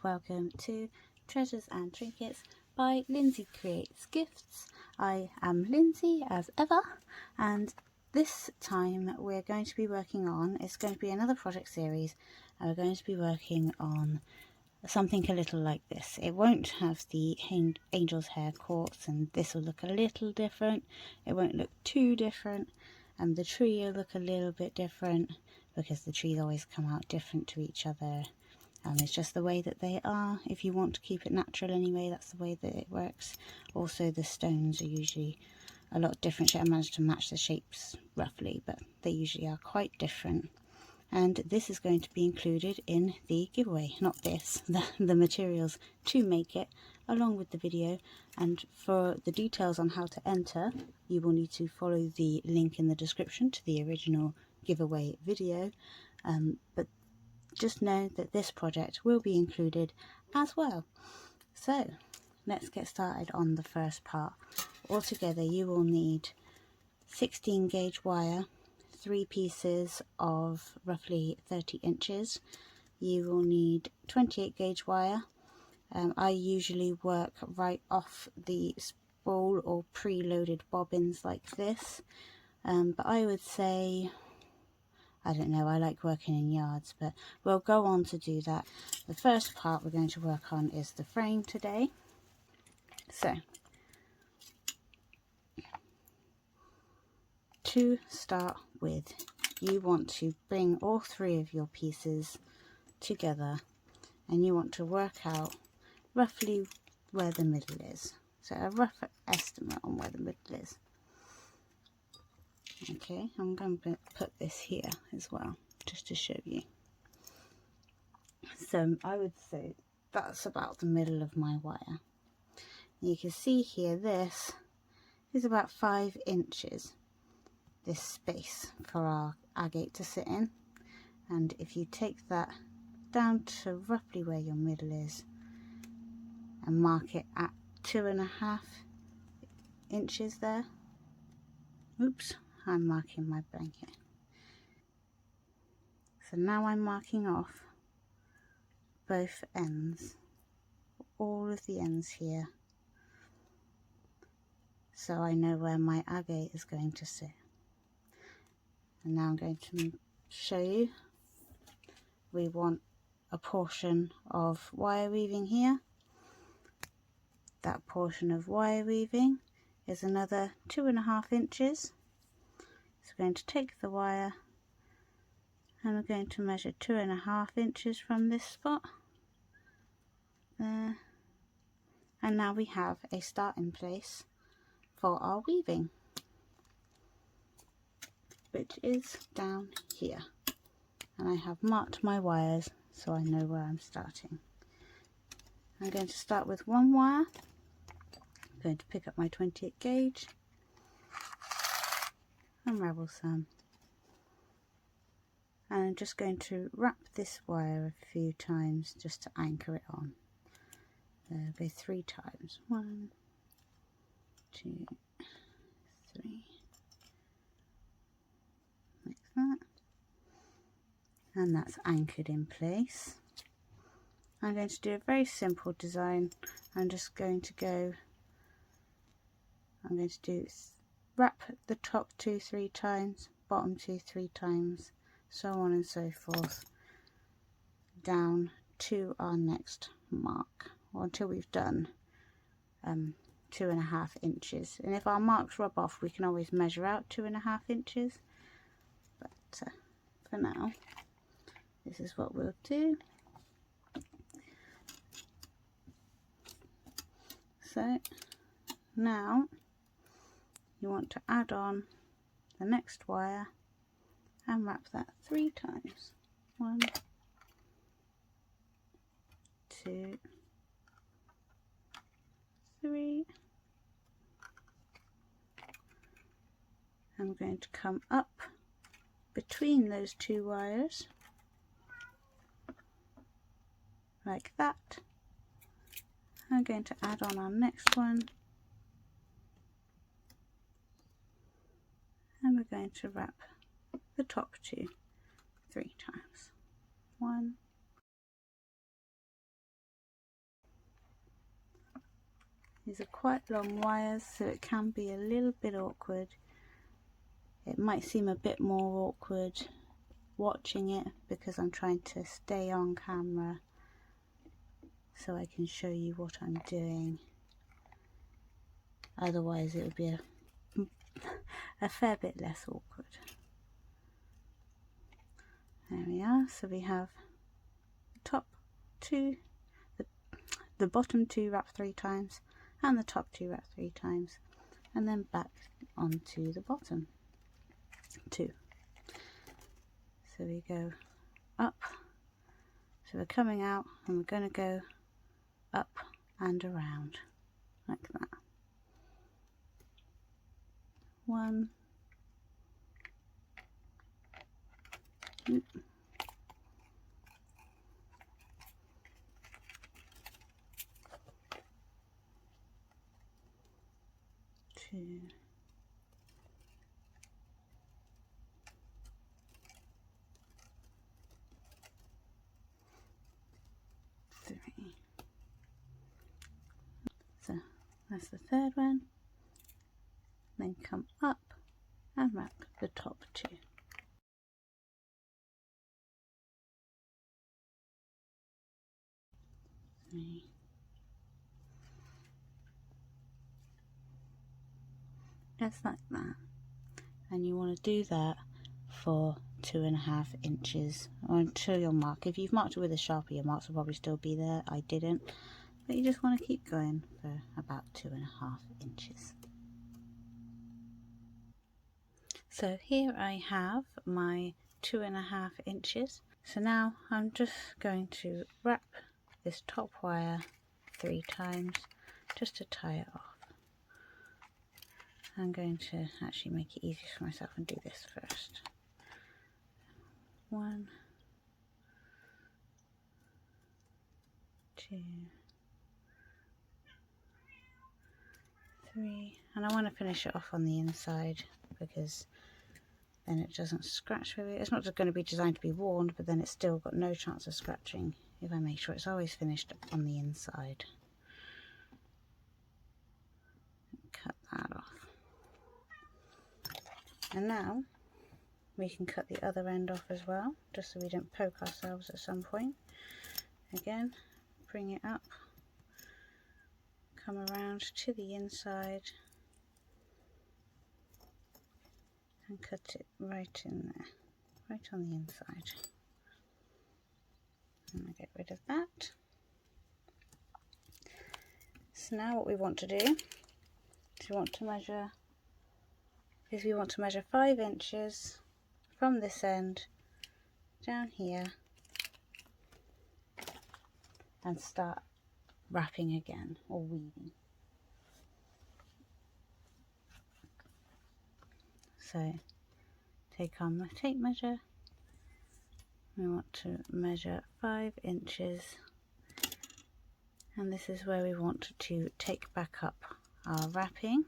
welcome to Treasures and Trinkets by Lindsay Creates Gifts. I am Lindsay as ever, and this time we're going to be working on, it's going to be another project series, and we're going to be working on something a little like this. It won't have the angel's hair quartz, and this will look a little different. It won't look too different, and the tree will look a little bit different because the trees always come out different to each other. It's just the way that they are. If you want to keep it natural anyway, that's the way that it works. Also, the stones are usually a lot different. I managed to match the shapes roughly, but they usually are quite different. And this is going to be included in the giveaway. Not this, the materials to make it, along with the video. And for the details on how to enter, you will need to follow the link in the description to the original giveaway video. But just know that this project will be included as well. So let's get started on the first part. Altogether you will need 16 gauge wire, 3 pieces of roughly 30 inches. You will need 28 gauge wire. I usually work right off the spool or pre-loaded bobbins like this, but I would say, I don't know, I like working in yards, but we'll go on to do that. The first part we're going to work on is the frame today. So, to start with, you want to bring all 3 of your pieces together, and you want to work out roughly where the middle is. So a rough estimate on where the middle is. Okay, I'm going to put this here as well, just to show you. So I would say that's about the middle of my wire. You can see here, this is about 5 inches, this space for our agate to sit in. And if you take that down to roughly where your middle is and mark it at 2.5 inches there. Oops, I'm marking my blanket. So now I'm marking off both ends, all of the ends here, so I know where my agate is going to sit. And now I'm going to show you, we want a portion of wire weaving here. That portion of wire weaving is another 2.5 inches. So we're going to take the wire and we're going to measure 2.5 inches from this spot there, and now we have a starting place for our weaving, which is down here. And I have marked my wires so I know where I'm starting. I'm going to start with 1 wire. I'm going to pick up my 28 gauge, unravel some, and I'm just going to wrap this wire a few times just to anchor it on. There'll be 3 times. 1, 2, 3, like that, and that's anchored in place. I'm going to do a very simple design. I'm just going to wrap the top 2-3 times, bottom 2-3 times, so on and so forth, down to our next mark, or until we've done 2.5 inches. And if our marks rub off, we can always measure out 2.5 inches, but for now this is what we'll do. So now you want to add on the next wire and wrap that 3 times. 1, 2, 3. I'm going to come up between those 2 wires like that. I'm going to add on our next one, and we're going to wrap the top 2 3 times. 1, quite long wires, so it can be a little bit awkward. It might seem a bit more awkward watching it because I'm trying to stay on camera so I can show you what I'm doing. Otherwise it would be a fair bit less awkward. There we are. So we have top two, the bottom two wrap 3 times and the top two wrap 3 times, and then back onto the bottom 2. So we go up, so we're coming out and we're going to go up and around like that. 1, 2, 3. So that's the third one. Then come up and wrap the top 2. 3. Just like that. And you want to do that for 2.5 inches or until your mark. If you've marked it with a Sharpie, your marks will probably still be there. I didn't, but you just want to keep going for about 2.5 inches. So here I have my 2.5 inches. So now I'm just going to wrap this top wire 3 times just to tie it off. I'm going to actually make it easier for myself and do this first. 1, 2, 3, and I want to finish it off on the inside because then it doesn't scratch with it. It's not just going to be designed to be worn, but then it's still got no chance of scratching if I make sure it's always finished on the inside. Cut that off. And now we can cut the other end off as well, just so we don't poke ourselves at some point. Again, bring it up, come around to the inside and cut it right in there, right on the inside. And I get rid of that. So now what we want to do is we want to measure 5 inches from this end down here and start wrapping again or weaving. So take our tape measure. We want to measure 5 inches, and this is where we want to take back up our wrapping.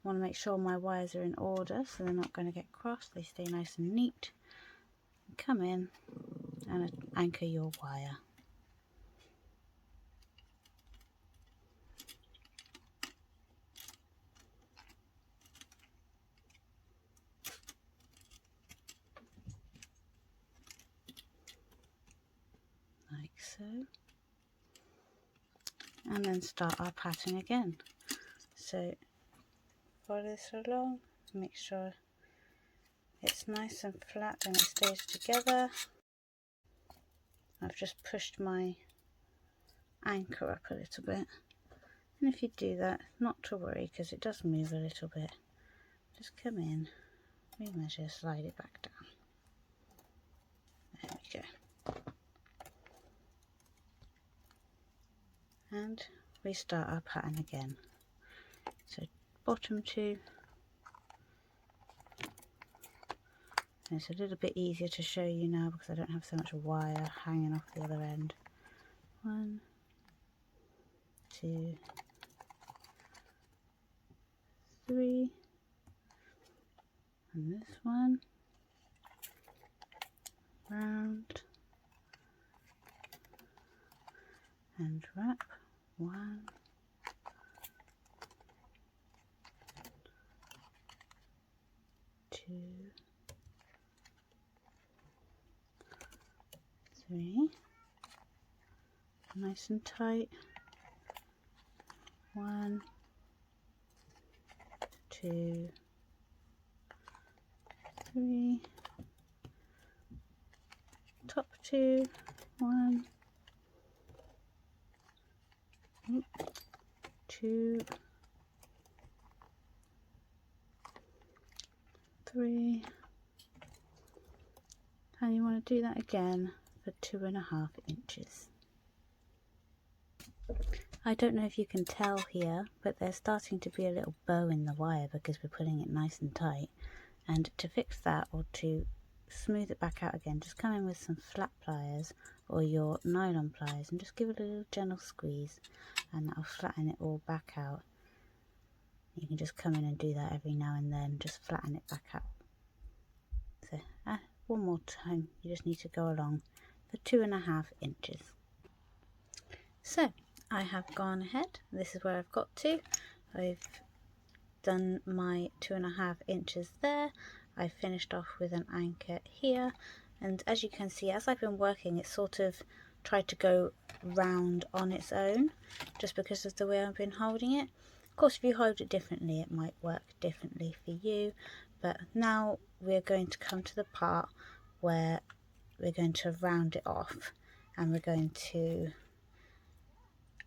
I want to make sure my wires are in order so they're not going to get crossed, they stay nice and neat. Come in and anchor your wire. Like so. And then start our pattern again. So follow this along, make sure it's nice and flat and it stays together. I've just pushed my anchor up a little bit, and if you do that, not to worry because it does move a little bit. Just come in, remeasure, slide it back down. There we go. And we start our pattern again. So bottom 2. And it's a little bit easier to show you now because I don't have so much wire hanging off the other end. 1, 2, 3, and this one round and wrap. 1, 3, nice and tight, 1, 2, 3, top 2, 1, 2, 3, and you want to do that again for 2.5 inches. I don't know if you can tell here, but there's starting to be a little bow in the wire because we're pulling it nice and tight. And to fix that, or to smooth it back out again, just come in with some flat pliers or your nylon pliers and just give it a little gentle squeeze, and that'll flatten it all back out. You can just come in and do that every now and then, just flatten it back out. So one more time, you just need to go along for 2.5 inches. So I have gone ahead, this is where I've got to. I've done my 2.5 inches there. I finished off with an anchor here, and as you can see, as I've been working, it's sort of tried to go round on its own just because of the way I've been holding it. Of course, if you hold it differently, it might work differently for you, but now we're going to come to the part where we're going to round it off and we're going to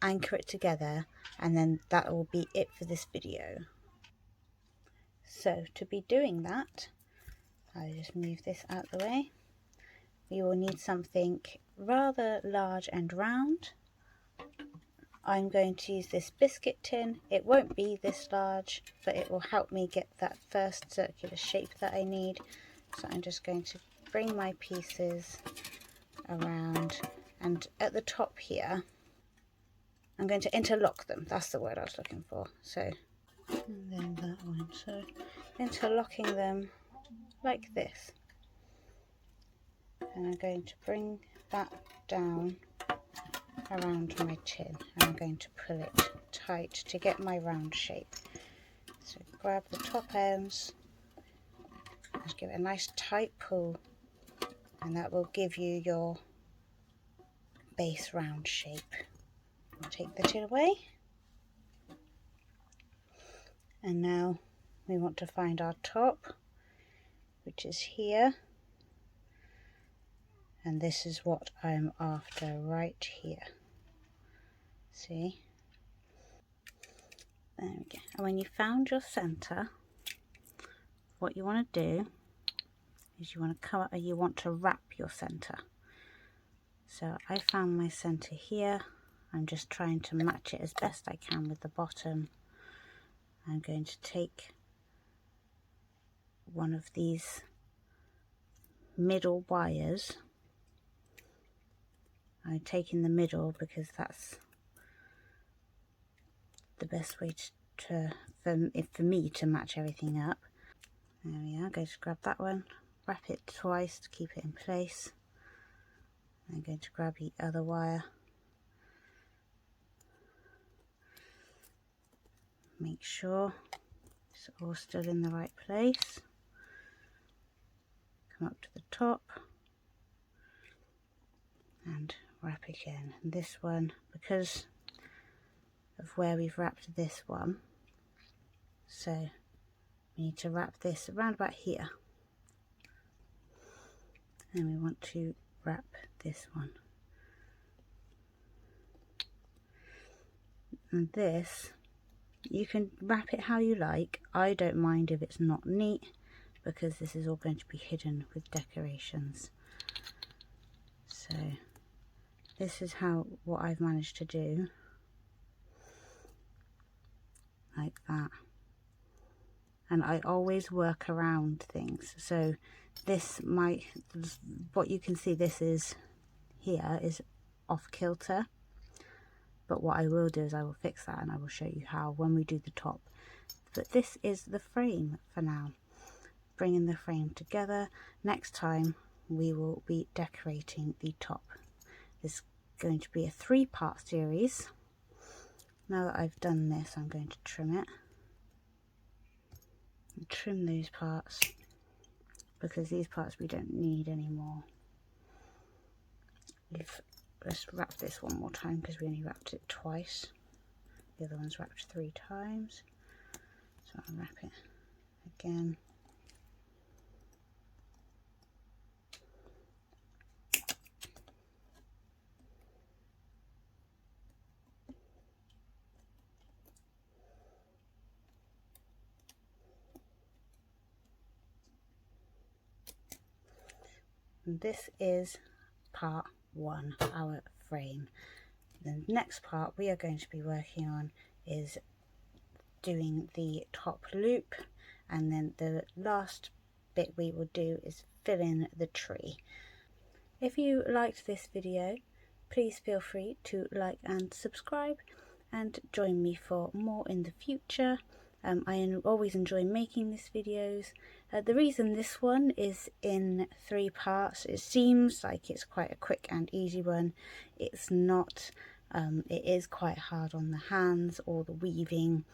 anchor it together, and then that will be it for this video. So to be doing that, I'll just move this out of the way. You will need something rather large and round. I'm going to use this biscuit tin. It won't be this large, but it will help me get that first circular shape that I need. So I'm just going to bring my pieces around, and at the top here I'm going to interlock them. That's the word I was looking for. So, and then that one. So interlocking them like this, and I'm going to bring that down around my tin, and I'm going to pull it tight to get my round shape. So grab the top ends, just give it a nice tight pull, and that will give you your base round shape. Take the tin away, and now we want to find our top, which is here, and this is what I'm after right here. See? There we go. And when you found your center, what you want to do is you want to wrap your center. So I found my center here. I'm just trying to match it as best I can with the bottom. I'm going to take one of these middle wires. I'm taking the middle because that's the best way for me to match everything up. There we are. I'm going to grab that one, wrap it twice to keep it in place. I'm going to grab the other wire, make sure it's all still in the right place, come up to the top and wrap again. And this one, because of where we've wrapped this one, so we need to wrap this around about here, and we want to wrap this one. And this, you can wrap it how you like. I don't mind if it's not neat, because this is all going to be hidden with decorations. So this is what I've managed to do, like that. And I always work around things. So this what you can see, this is here is off kilter, but what I will do is I will fix that, and I will show you how when we do the top. But this is the frame for now, bringing the frame together. Next time we will be decorating the top. It's going to be a 3-part series. Now that I've done this, I'm going to trim it. And trim those parts, because these parts we don't need anymore. let's wrap this one more time because we only wrapped it twice. The other one's wrapped 3 times. So I'll wrap it again. And this is part 1, our frame. The next part we are going to be working on is doing the top loop, and then the last bit we will do is fill in the tree. If you liked this video, please feel free to like and subscribe, and join me for more in the future. I always enjoy making these videos. The reason this one is in 3 parts, it seems like it's quite a quick and easy one. It's not. It is quite hard on the hands or the weaving.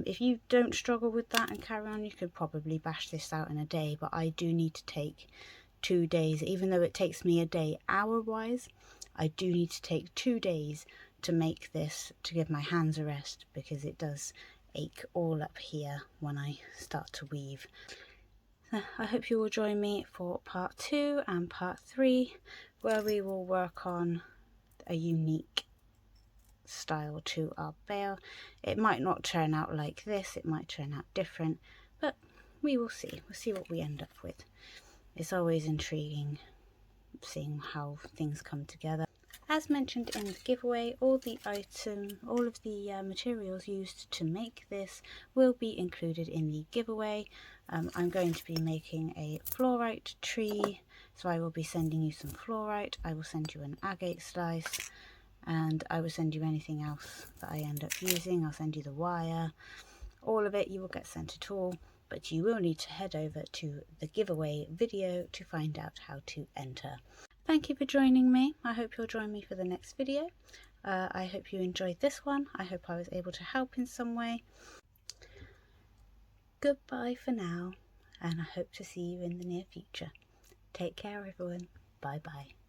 If you don't struggle with that and carry on, you could probably bash this out in a day, but I do need to take 2 days. Even though it takes me a day hour-wise, I do need to take 2 days to make this, to give my hands a rest, because it does ache all up here when I start to weave. So I hope you will join me for part 2 and part 3, where we will work on a unique style to our bale. It might not turn out like this, it might turn out different, but we will see. We'll see what we end up with. It's always intriguing seeing how things come together. As mentioned in the giveaway, all of the materials used to make this will be included in the giveaway. I'm going to be making a fluorite tree, so I will be sending you some fluorite. I will send you an agate slice, and I will send you anything else that I end up using. I'll send you the wire. All of it, you will get sent it all, but you will need to head over to the giveaway video to find out how to enter. Thank you for joining me. I hope you'll join me for the next video. I hope you enjoyed this one. I hope I was able to help in some way. Goodbye for now, and I hope to see you in the near future. Take care, everyone. Bye bye.